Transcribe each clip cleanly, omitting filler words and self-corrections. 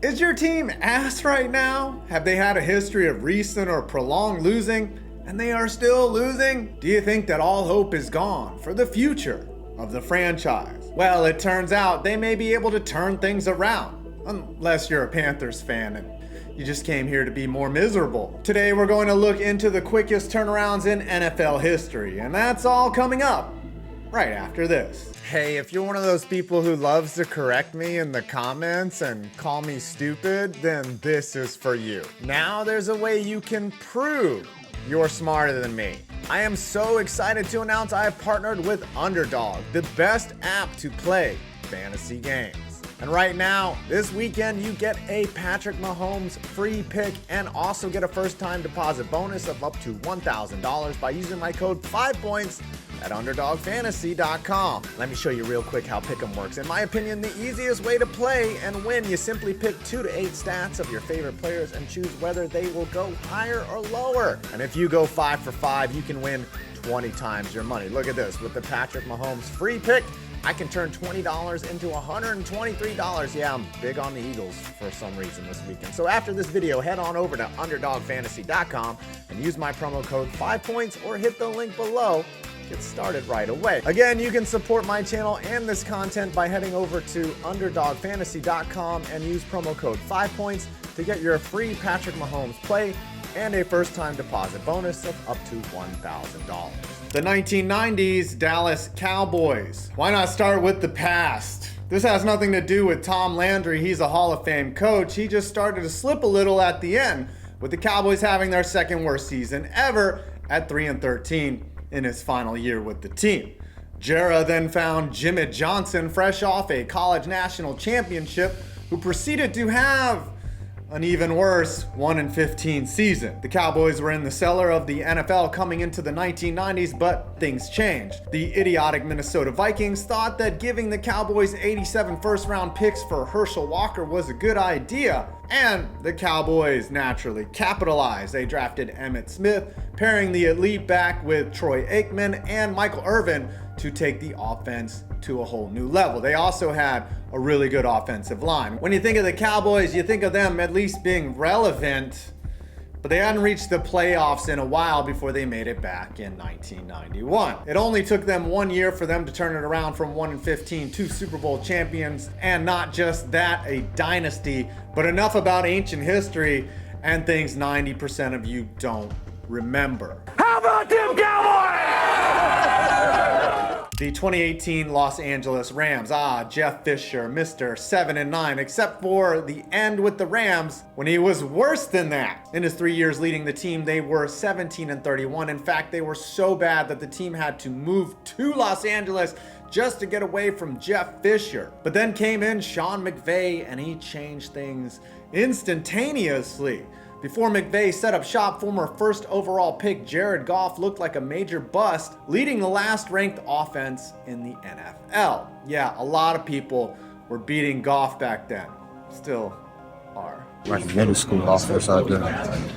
Is your team ass right now? Have they had a history of recent or prolonged losing, and they are still losing? Do you think that all hope is gone for the future of the franchise? Well, it turns out they may be able to turn things around, unless you're a Panthers fan and you just came here to be more miserable. Today we're going to look into the quickest turnarounds in NFL history, and that's all coming up right after this. Hey, if you're one of those people who loves to correct me in the comments and call me stupid, then this is for you. Now there's a way you can prove you're smarter than me. I am so excited to announce I have partnered with Underdog, the best app to play fantasy games. And right now, this weekend, you get a Patrick Mahomes free pick and also get a first-time deposit bonus of up to $1,000 by using my code 5points at UnderdogFantasy.com. Let me show you real quick how Pick'em works. In my opinion, the easiest way to play and win, you simply pick 2 to 8 stats of your favorite players and choose whether they will go higher or lower. And if you go 5 for 5, you can win 20 times your money. Look at this. With the Patrick Mahomes free pick, I can turn $20 into $123. Yeah, I'm big on the Eagles for some reason this weekend. So after this video, head on over to UnderdogFantasy.com and use my promo code 5points or hit the link below. Get started right away. Again, you can support my channel and this content by heading over to UnderdogFantasy.com and use promo code 5points to get your free Patrick Mahomes play and a first-time deposit bonus of up to $1,000. The 1990s Dallas Cowboys. Why not start with the past? This has nothing to do with Tom Landry. He's a Hall of Fame coach. He just started to slip a little at the end, with the Cowboys having their second worst season ever at 3-13 in his final year with the team. Jera then found Jimmy Johnson fresh off a college national championship, who proceeded to have an even worse 1-15 season. The Cowboys were in the cellar of the NFL coming into the 1990s, but things changed. The idiotic Minnesota Vikings thought that giving the Cowboys 87 first-round picks for Herschel Walker was a good idea, and the Cowboys naturally capitalized. They drafted Emmitt Smith, pairing the elite back with Troy Aikman and Michael Irvin to take the offense to a whole new level. They also had a really good offensive line. When you think of the Cowboys, you think of them at least being relevant, but they hadn't reached the playoffs in a while before they made it back in 1991. It only took them 1 year for them to turn it around from 1-15 to Super Bowl champions, and not just that, a dynasty. But enough about ancient history and things 90% of you don't remember. How about them Cowboys? The 2018 Los Angeles Rams. Jeff Fisher, Mr. 7-9, except for the end with the Rams when he was worse than that. In his 3 years leading the team, they were 17-31. In fact, they were so bad that the team had to move to Los Angeles just to get away from Jeff Fisher. But then came in Sean McVay and he changed things instantaneously. Before McVay set up shop, former first overall pick Jared Goff looked like a major bust, leading the last ranked offense in the NFL. Yeah, a lot of people were beating Goff back then. Still are. Like middle school offense out there.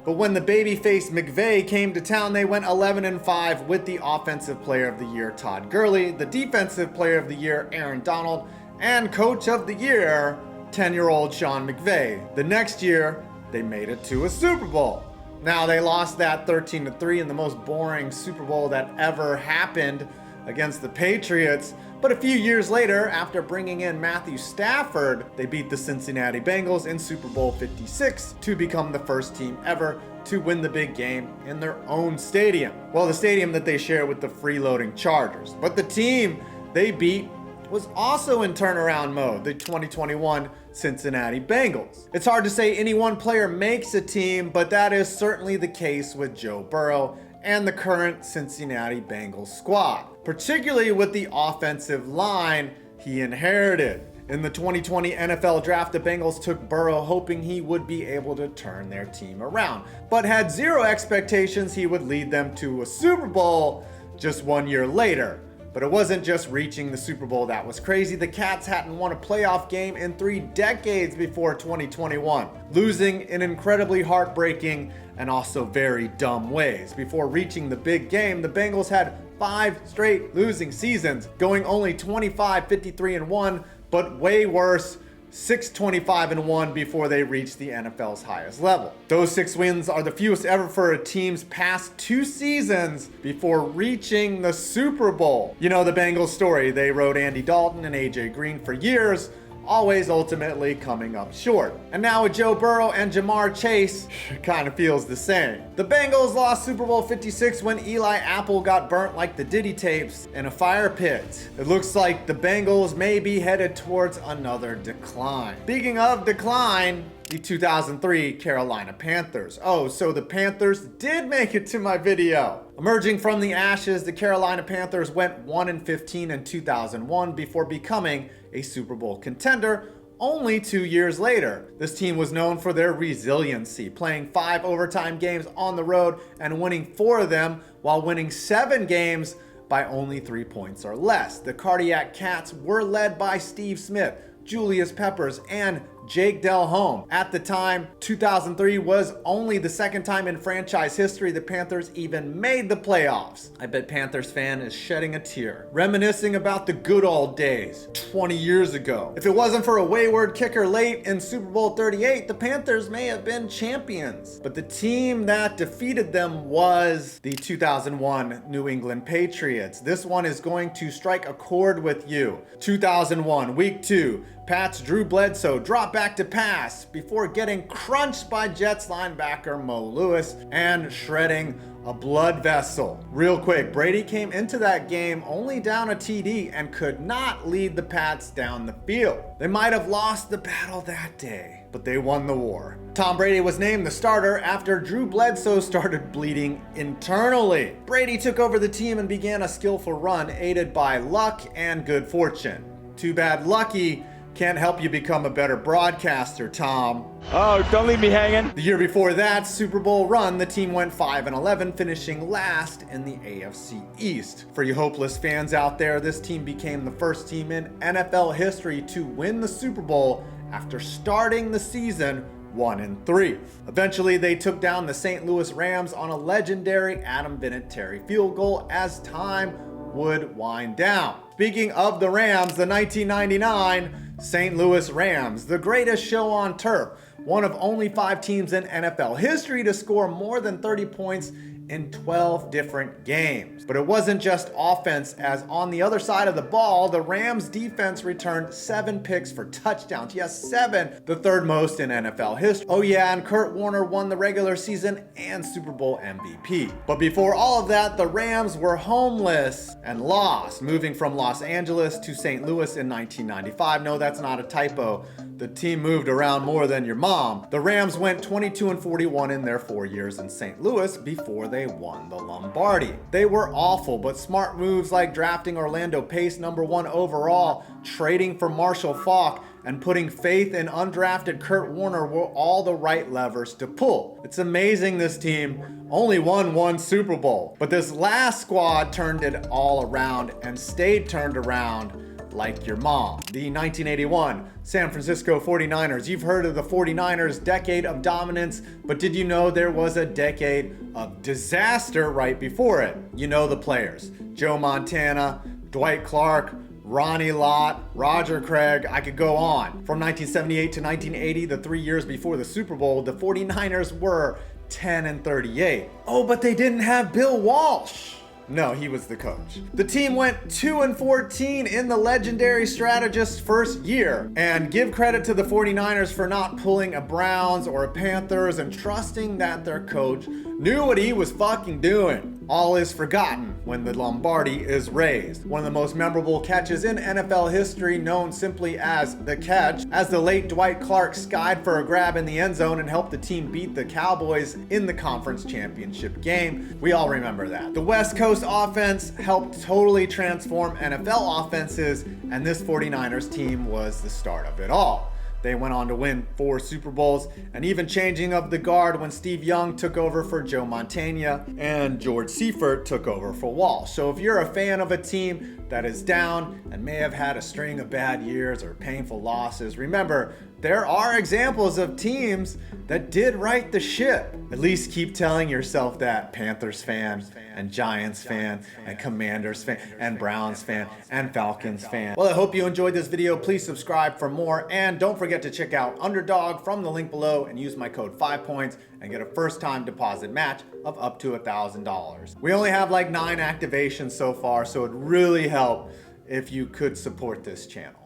But when the babyface McVay came to town, they went 11-5 with the Offensive Player of the Year Todd Gurley, the Defensive Player of the Year Aaron Donald, and Coach of the Year 10-year-old Sean McVay. The next year, they made it to a Super Bowl. Now, they lost that 13-3 in the most boring Super Bowl that ever happened against the Patriots. But a few years later, after bringing in Matthew Stafford, they beat the Cincinnati Bengals in Super Bowl 56 to become the first team ever to win the big game in their own stadium. Well, the stadium that they share with the freeloading Chargers. But the team they beat was also in turnaround mode, the 2021 Cincinnati Bengals. It's hard to say any one player makes a team, but that is certainly the case with Joe Burrow and the current Cincinnati Bengals squad, particularly with the offensive line he inherited. In the 2020 NFL Draft, the Bengals took Burrow hoping he would be able to turn their team around, but had zero expectations he would lead them to a Super Bowl just 1 year later. But it wasn't just reaching the Super Bowl that was crazy. The Cats hadn't won a playoff game in 3 decades before 2021, losing in incredibly heartbreaking and also very dumb ways. Before reaching the big game, the Bengals had 5 straight losing seasons, going only 25-53-1, but way worse 6-25-1 before they reached the NFL's highest level. Those 6 wins are the fewest ever for a team's past 2 seasons before reaching the Super Bowl. You know the Bengals story. They rode Andy Dalton and AJ Green for years, always ultimately coming up short. And now with Joe Burrow and Jamar Chase, kind of feels the same. The Bengals lost Super Bowl 56 when Eli Apple got burnt like the Diddy tapes in a fire pit. It looks like the Bengals may be headed towards another decline. Speaking of decline, the 2003 Carolina Panthers. Oh, so the Panthers did make it to my video. Emerging from the ashes, the Carolina Panthers went 1-15 in 2001 before becoming a Super Bowl contender only 2 years later. This team was known for their resiliency, playing 5 overtime games on the road and winning 4 of them while winning 7 games by only 3 points or less. The Cardiac Cats were led by Steve Smith, Julius Peppers, and Jake Delhomme. At the time, 2003 was only the second time in franchise history the Panthers even made the playoffs. I bet Panthers fan is shedding a tear, reminiscing about the good old days 20 years ago. If it wasn't for a wayward kicker late in Super Bowl 38, the Panthers may have been champions. But the team that defeated them was the 2001 New England Patriots. This one is going to strike a chord with you. 2001, Week 2. Pats Drew Bledsoe dropped back to pass before getting crunched by Jets linebacker Mo Lewis and shredding a blood vessel. Real quick, Brady came into that game only down a TD and could not lead the Pats down the field. They might have lost the battle that day, but they won the war. Tom Brady was named the starter after Drew Bledsoe started bleeding internally. Brady took over the team and began a skillful run aided by luck and good fortune. Too bad Lucky can't help you become a better broadcaster, Tom. Oh, don't leave me hanging. The year before that Super Bowl run, the team went 5-11, finishing last in the AFC East. For you hopeless fans out there, this team became the first team in NFL history to win the Super Bowl after starting the season 1-3. Eventually, they took down the St. Louis Rams on a legendary Adam Vinatieri field goal as time would wind down. Speaking of the Rams, the 1999 St. Louis Rams, the greatest show on turf, one of only 5 teams in NFL history to score more than 30 points in 12 different games. But it wasn't just offense, as on the other side of the ball, the Rams defense returned 7 picks for touchdowns. Yes, 7, the third most in NFL history. Oh yeah, and Kurt Warner won the regular season and Super Bowl MVP. But before all of that, the Rams were homeless and lost, moving from Los Angeles to St. Louis in 1995. No, that's not a typo. The team moved around more than your mom. The Rams went 22-41 in their 4 years in St. Louis before they won the Lombardi. They were awful, but smart moves like drafting Orlando Pace #1 overall, trading for Marshall Faulk, and putting faith in undrafted Kurt Warner were all the right levers to pull. It's amazing this team only won 1 Super Bowl, but this last squad turned it all around and stayed turned around like your mom. The 1981 San Francisco 49ers. You've heard of the 49ers' decade of dominance, but did you know there was a decade of disaster right before it? You know the players: Joe Montana, Dwight Clark, Ronnie Lott, Roger Craig, I could go on. From 1978 to 1980, the 3 years before the Super Bowl, the 49ers were 10-38. Oh, but they didn't have Bill Walsh. No, he was the coach. The team went 2-14 in the legendary strategist's first year. And give credit to the 49ers for not pulling a Browns or a Panthers and trusting that their coach knew what he was fucking doing. All is forgotten when the Lombardi is raised. One of the most memorable catches in NFL history, known simply as the catch, as the late Dwight Clark skied for a grab in the end zone and helped the team beat the Cowboys in the conference championship game. We all remember that. The West Coast offense helped totally transform NFL offenses, and this 49ers team was the start of it all. They went on to win 4 Super Bowls, and even changing of the guard when Steve Young took over for Joe Montana and George Seifert took over for Walsh. So if you're a fan of a team that is down and may have had a string of bad years or painful losses, remember, there are examples of teams that did right the ship. At least keep telling yourself that, Panthers fan, and Giants fan, and Commanders fan, and Browns fan, and Falcons fan. Well, I hope you enjoyed this video. Please subscribe for more, and don't forget to check out Underdog from the link below and use my code 5points and get a first-time deposit match of up to $1,000. We only have like 9 activations so far, so it'd really help if you could support this channel.